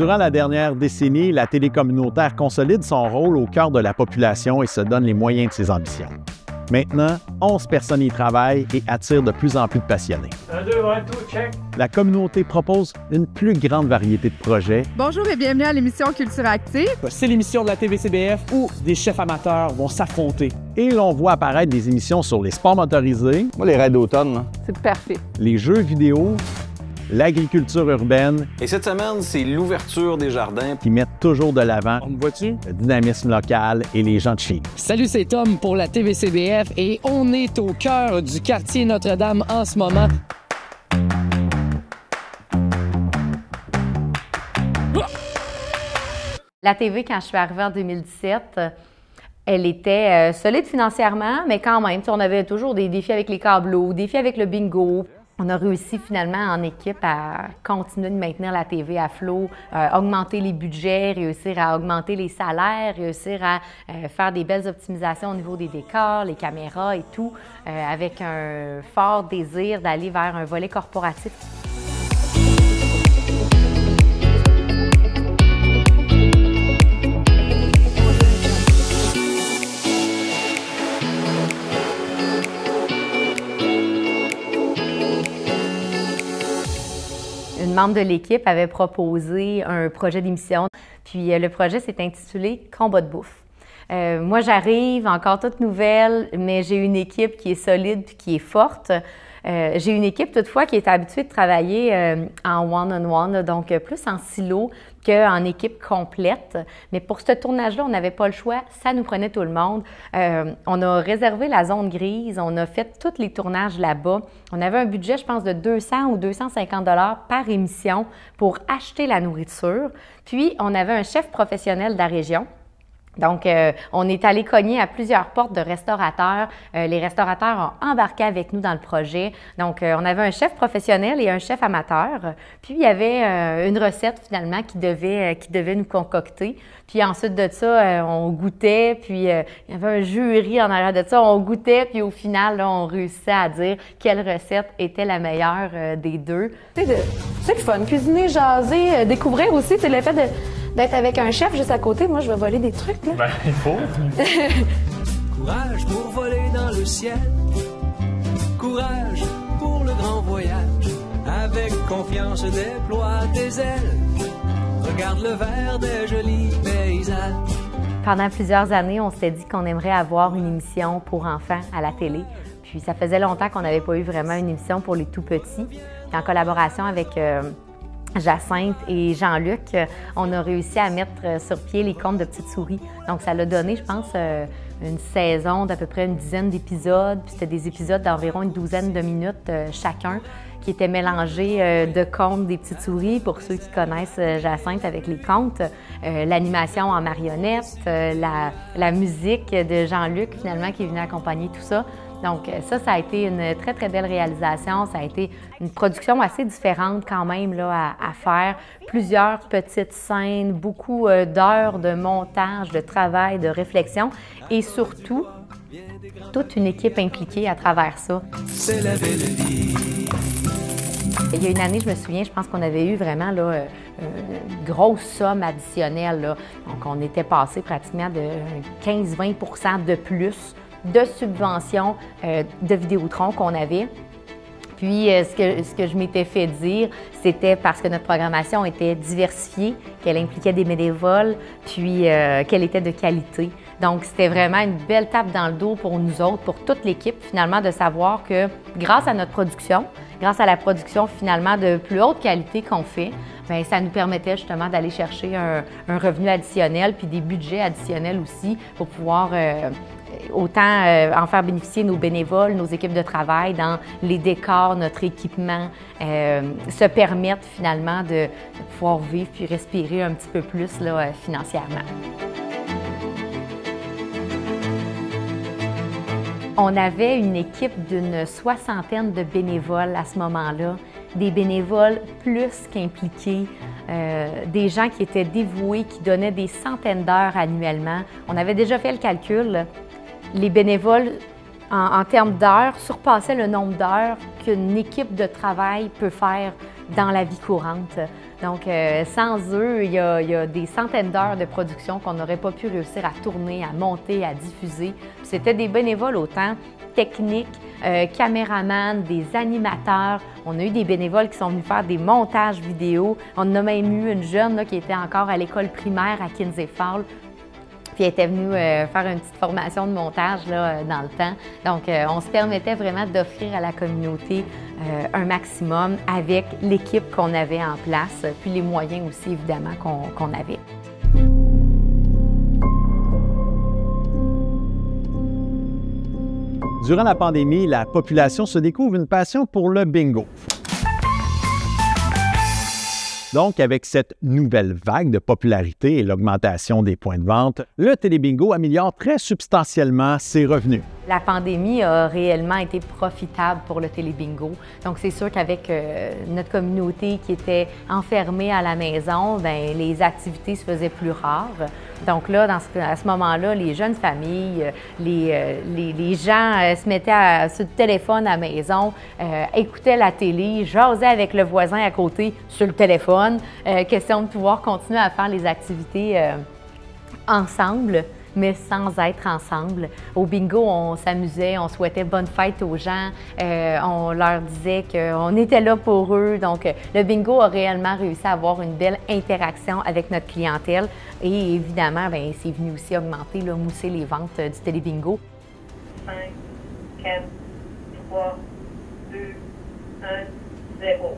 Durant la dernière décennie, la télé communautaire consolide son rôle au cœur de la population et se donne les moyens de ses ambitions. Maintenant, 11 personnes y travaillent et attirent de plus en plus de passionnés. 1, 2, 1, 2, check! La communauté propose une plus grande variété de projets. Bonjour et bienvenue à l'émission Culture Active. C'est l'émission de la TVCBF où des chefs amateurs vont s'affronter. Et l'on voit apparaître des émissions sur les sports motorisés, Moi, les raids d'automne, C'est parfait. les jeux vidéo, l'agriculture urbaine, Et cette semaine, c'est l'ouverture des jardins. qui mettent toujours de l'avant On me voit-tu? le dynamisme local et les gens de chez nous. Salut, c'est Tom pour la TVCBF et on est au cœur du quartier Notre-Dame en ce moment. La TV, quand je suis arrivée en 2017, elle était solide financièrement, mais quand même, on avait toujours des défis avec les câbleaux, des défis avec le bingo. On a réussi finalement en équipe à continuer de maintenir la TV à flot, augmenter les budgets, réussir à augmenter les salaires, réussir à faire des belles optimisations au niveau des décors, les caméras et tout, avec un fort désir d'aller vers un volet corporatif. Une membre de l'équipe avait proposé un projet d'émission, puis le projet s'est intitulé « Combat de bouffe ». Moi, j'arrive, encore toute nouvelle, mais j'ai une équipe qui est solide puis qui est forte. J'ai une équipe, toutefois, qui est habituée de travailler en one-on-one, donc plus en silo qu'en équipe complète. Mais pour ce tournage-là, on n'avait pas le choix, ça nous prenait tout le monde. On a réservé la zone grise, on a fait tous les tournages là-bas. On avait un budget, je pense, de 200 ou 250 $ par émission pour acheter la nourriture. Puis, on avait un chef professionnel de la région. Donc, on est allé cogner à plusieurs portes de restaurateurs. Les restaurateurs ont embarqué avec nous dans le projet. Donc, on avait un chef professionnel et un chef amateur. Puis, il y avait une recette, finalement, qui devait nous concocter. Puis, ensuite de ça, on goûtait. Puis, il y avait un jury en arrière de ça. On goûtait. Puis, au final, là, on réussissait à dire quelle recette était la meilleure des deux. C'est le fun. Cuisiner, jaser, découvrir aussi. C'est le fait d'être avec un chef juste à côté. Moi, je vais voler des trucs, là. Ben, il faut. Courage pour voler dans le ciel. Courage pour le grand voyage. Avec confiance, déploie tes ailes. Regarde le vert des jolis paysages. Pendant plusieurs années, on s'était dit qu'on aimerait avoir une émission pour enfants à la télé. Puis ça faisait longtemps qu'on n'avait pas eu vraiment une émission pour les tout-petits. Puis en collaboration avec Jacinthe et Jean-Luc, on a réussi à mettre sur pied les contes de petites souris. Donc, ça l'a donné, je pense, une saison d'à peu près une dizaine d'épisodes. Puis c'était des épisodes d'environ une douzaine de minutes chacun, qui étaient mélangés de contes des petites souris, pour ceux qui connaissent Jacinthe avec les contes, l'animation en marionnettes, la musique de Jean-Luc, finalement, qui est venu accompagner tout ça. Donc ça a été une très, très belle réalisation. Ça a été une production assez différente quand même là, à faire. Plusieurs petites scènes, beaucoup d'heures de montage, de travail, de réflexion et surtout, toute une équipe impliquée à travers ça. C'est la belle vie. Il y a une année, je me souviens, je pense qu'on avait eu vraiment là, une grosse somme additionnelle. Là. Donc on était passé pratiquement de 15-20 % de plus de subventions de Vidéotron qu'on avait. Puis, ce que je m'étais fait dire, c'était parce que notre programmation était diversifiée, qu'elle impliquait des bénévoles, puis qu'elle était de qualité. Donc, c'était vraiment une belle tape dans le dos pour nous autres, pour toute l'équipe, finalement, de savoir que grâce à notre production, grâce à la production, finalement, de plus haute qualité qu'on fait, bien, ça nous permettait justement d'aller chercher un revenu additionnel, puis des budgets additionnels aussi, pour pouvoir autant en faire bénéficier nos bénévoles, nos équipes de travail dans les décors, notre équipement, se permettre finalement de pouvoir vivre puis respirer un petit peu plus là, financièrement. On avait une équipe d'une 60aine de bénévoles à ce moment-là, des bénévoles plus qu'impliqués, des gens qui étaient dévoués, qui donnaient des centaines d'heures annuellement. On avait déjà fait le calcul. Les bénévoles, en termes d'heures, surpassaient le nombre d'heures qu'une équipe de travail peut faire dans la vie courante. Donc, sans eux, il y a des centaines d'heures de production qu'on n'aurait pas pu réussir à tourner, à monter, à diffuser. C'était des bénévoles autant techniques, caméramans, des animateurs. On a eu des bénévoles qui sont venus faire des montages vidéo. On a même eu une jeune là, qui était encore à l'école primaire à Kinsey Falls. Puis elle était venue faire une petite formation de montage là, dans le temps. Donc, on se permettait vraiment d'offrir à la communauté un maximum avec l'équipe qu'on avait en place, puis les moyens aussi, évidemment, qu'on avait. Durant la pandémie, la population se découvre une passion pour le bingo. Donc, avec cette nouvelle vague de popularité et l'augmentation des points de vente, le télébingo améliore très substantiellement ses revenus. La pandémie a réellement été profitable pour le télébingo. Donc, c'est sûr qu'avec notre communauté qui était enfermée à la maison, bien, les activités se faisaient plus rares. Donc là, à ce moment-là, les jeunes familles, les gens se mettaient sur le téléphone à la maison, écoutaient la télé, jasaient avec le voisin à côté sur le téléphone. Question de pouvoir continuer à faire les activités ensemble, mais sans être ensemble. Au bingo, on s'amusait, on souhaitait bonne fête aux gens, on leur disait qu'on était là pour eux. Donc, le bingo a réellement réussi à avoir une belle interaction avec notre clientèle. Et évidemment, bien, c'est venu aussi augmenter, là, mousser les ventes du télébingo. 5, 4, 3, 2, 1, 0.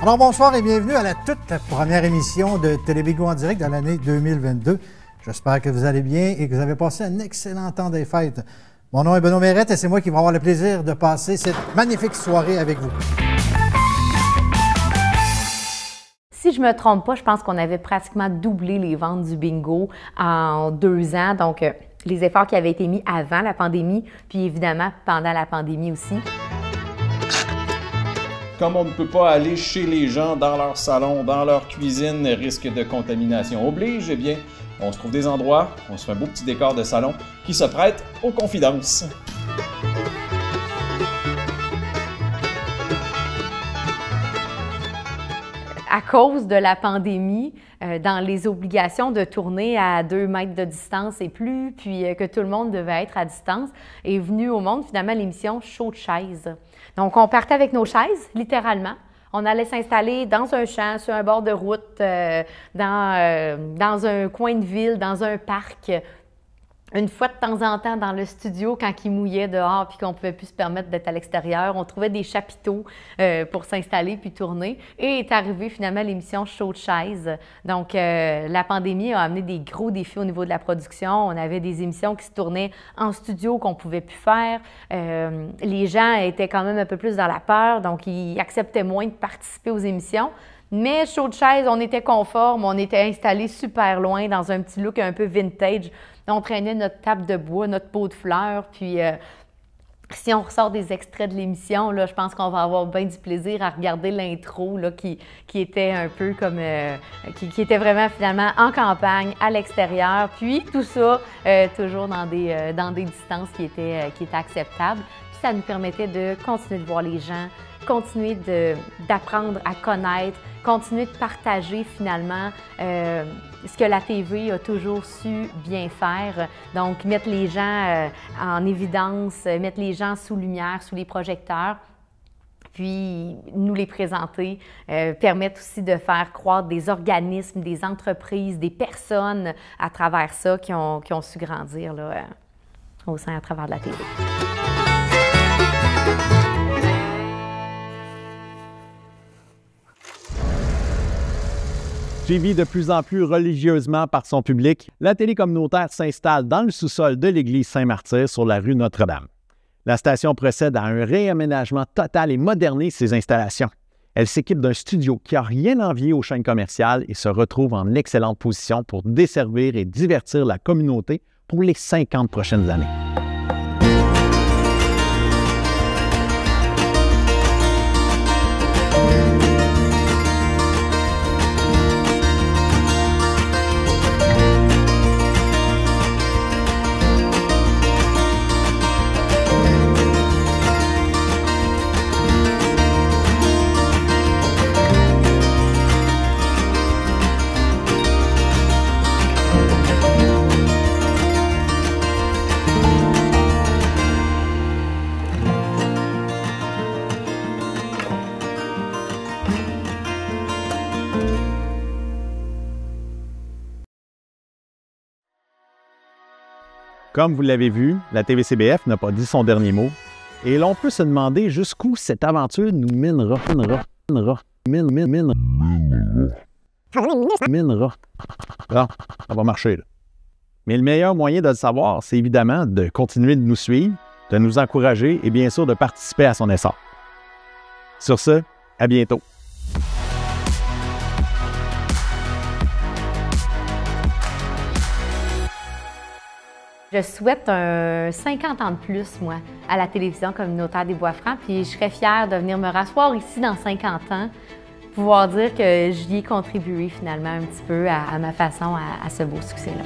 Alors bonsoir et bienvenue à la toute première émission de Télébingo en direct de l'année 2022. J'espère que vous allez bien et que vous avez passé un excellent temps des fêtes. Mon nom est Benoît Mérette et c'est moi qui vais avoir le plaisir de passer cette magnifique soirée avec vous. Si je ne me trompe pas, je pense qu'on avait pratiquement doublé les ventes du bingo en 2 ans. Donc, les efforts qui avaient été mis avant la pandémie, puis évidemment pendant la pandémie aussi. Comme on ne peut pas aller chez les gens dans leur salon, dans leur cuisine, risque de contamination oblige, eh bien, on se trouve des endroits, on se fait un beau petit décor de salon qui se prête aux confidences. À cause de la pandémie, dans les obligations de tourner à 2 mètres de distance et plus, puis que tout le monde devait être à distance, est venue au monde finalement l'émission Show de chaises. Donc, on partait avec nos chaises, littéralement. On allait s'installer dans un champ, sur un bord de route, dans un coin de ville, dans un parc. Une fois de temps en temps dans le studio, quand il mouillait dehors puis qu'on ne pouvait plus se permettre d'être à l'extérieur, on trouvait des chapiteaux pour s'installer puis tourner. Et est arrivée finalement l'émission Show de chaises. Donc, la pandémie a amené des gros défis au niveau de la production. On avait des émissions qui se tournaient en studio qu'on ne pouvait plus faire. Les gens étaient quand même un peu plus dans la peur, donc ils acceptaient moins de participer aux émissions. Mais Show de chaises, on était conforme, on était installés super loin dans un petit look un peu vintage. On traînait notre table de bois, notre pot de fleurs, puis si on ressort des extraits de l'émission, là, je pense qu'on va avoir bien du plaisir à regarder l'intro là, qui était un peu comme... qui était vraiment finalement en campagne, à l'extérieur, puis tout ça toujours dans des distances qui étaient acceptables. Puis ça nous permettait de continuer de voir les gens, continuer d'apprendre à connaître, continuer de partager finalement ce que la TV a toujours su bien faire. Donc, mettre les gens en évidence, mettre les gens sous lumière, sous les projecteurs, puis nous les présenter, permettre aussi de faire croître des organismes, des entreprises, des personnes à travers ça qui ont su grandir là, au sein à travers de la TV. Suivie de plus en plus religieusement par son public, la télé communautaire s'installe dans le sous-sol de l'église Saint-Martyr sur la rue Notre-Dame. La station procède à un réaménagement total et modernise ses installations. Elle s'équipe d'un studio qui n'a rien envié aux chaînes commerciales et se retrouve en excellente position pour desservir et divertir la communauté pour les 50 prochaines années. Comme vous l'avez vu, la TVCBF n'a pas dit son dernier mot. Et l'on peut se demander jusqu'où cette aventure nous mènera. Non, ça va marcher, là. Mais le meilleur moyen de le savoir, c'est évidemment de continuer de nous suivre, de nous encourager et bien sûr de participer à son essor. Sur ce, à bientôt. Je souhaite un 50 ans de plus, moi, à la télévision communautaire des Bois-Francs, puis je serais fière de venir me rasseoir ici dans 50 ans, pouvoir dire que j'y ai contribué finalement un petit peu à ma façon à ce beau succès-là.